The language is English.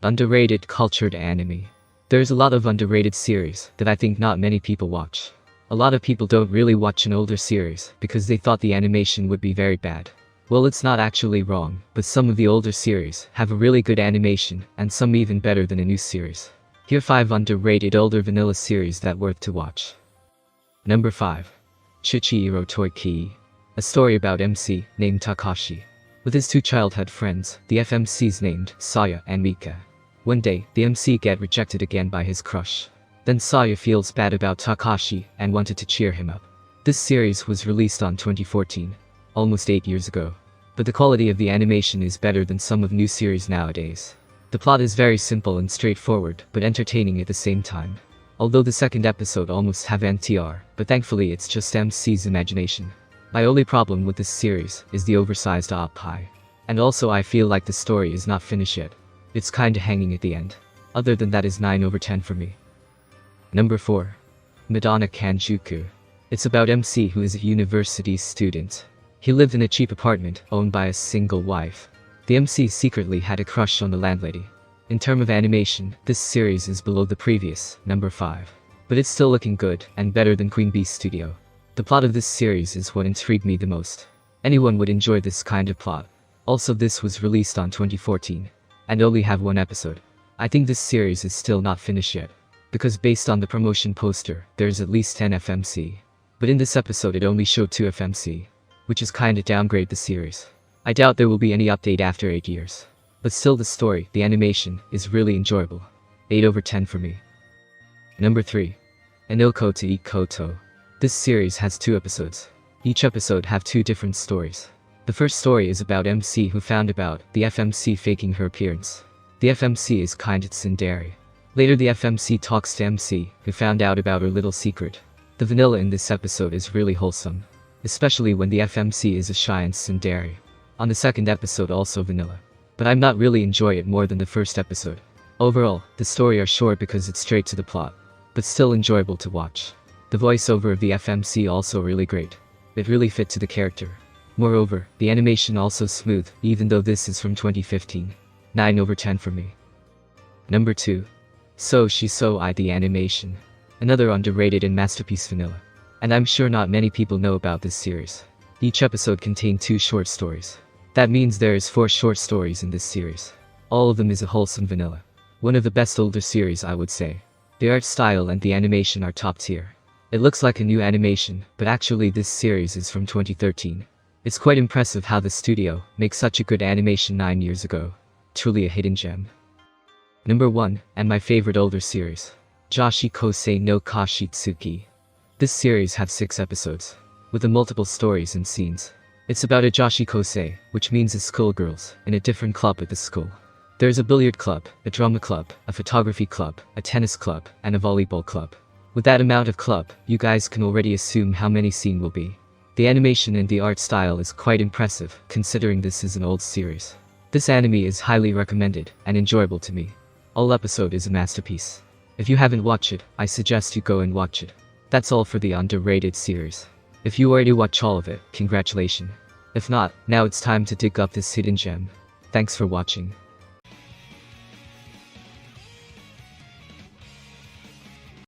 Underrated cultured anime. There's a lot of underrated series that I think not many people watch. A lot of people don't really watch an older series because they thought the animation would be very bad. Well, it's not actually wrong, but some of the older series have a really good animation and some even better than a new series. Here are 5 underrated older vanilla series that worth to watch. Number 5. Chichiro Toiki. A story about MC named Takashi. With his 2 childhood friends, the FMCs named Saya and Mika. One day, the MC get rejected again by his crush. Then Saya feels bad about Takashi and wanted to cheer him up. This series was released on 2014, almost 8 years ago. But the quality of the animation is better than some of new series nowadays. The plot is very simple and straightforward, but entertaining at the same time. Although the second episode almost have NTR, but thankfully it's just MC's imagination. My only problem with this series is the oversized OP-PI. And also I feel like the story is not finished yet. It's kinda hanging at the end. Other than that is 9/10 for me. Number 4. Madonna Kanjuku. It's about MC who is a university student. He lived in a cheap apartment owned by a single wife. The MC secretly had a crush on the landlady. In terms of animation, this series is below the previous, number 5. But it's still looking good and better than Queen Bee Studio. The plot of this series is what intrigued me the most. Anyone would enjoy this kind of plot. Also, this was released on 2014 and only have 1 episode. I think this series is still not finished yet, because based on the promotion poster, there's at least 10 FMC. But in this episode it only showed 2 FMC, which is kinda downgrade the series. I doubt there will be any update after 8 years. But still the story, the animation, is really enjoyable. 8/10 for me. Number 3. Enoko to Ikoto. This series has 2 episodes. Each episode have 2 different stories. The first story is about MC who found about the FMC faking her appearance. The FMC is kinda tsundere. Later the FMC talks to MC, who found out about her little secret. The vanilla in this episode is really wholesome, especially when the FMC is a shy and tsundere. On the second episode also vanilla. But I'm not really enjoy it more than the first episode. Overall, the story are short because it's straight to the plot, but still enjoyable to watch. The voiceover of the FMC also really great. It really fit to the character. Moreover, the animation also smooth, even though this is from 2015. 9/10 for me. Number 2. So She So I the animation. Another underrated and masterpiece vanilla. And I'm sure not many people know about this series. Each episode contained 2 short stories. That means there is 4 short stories in this series. All of them is a wholesome vanilla. One of the best older series I would say. The art style and the animation are top tier. It looks like a new animation, but actually this series is from 2013. It's quite impressive how the studio makes such a good animation 9 years ago. Truly a hidden gem. Number 1, and my favorite older series. Joshi Kosei no Kashitsuki. This series have 6 episodes, with the multiple stories and scenes. It's about a Joshi Kosei, which means a schoolgirls, in a different club at the school. There's a billiard club, a drama club, a photography club, a tennis club, and a volleyball club. With that amount of club, you guys can already assume how many scene will be. The animation and the art style is quite impressive, considering this is an old series. This anime is highly recommended and enjoyable to me. All episode is a masterpiece. If you haven't watched it, I suggest you go and watch it. That's all for the underrated series. If you already watch all of it, congratulations. If not, now it's time to dig up this hidden gem. Thanks for watching.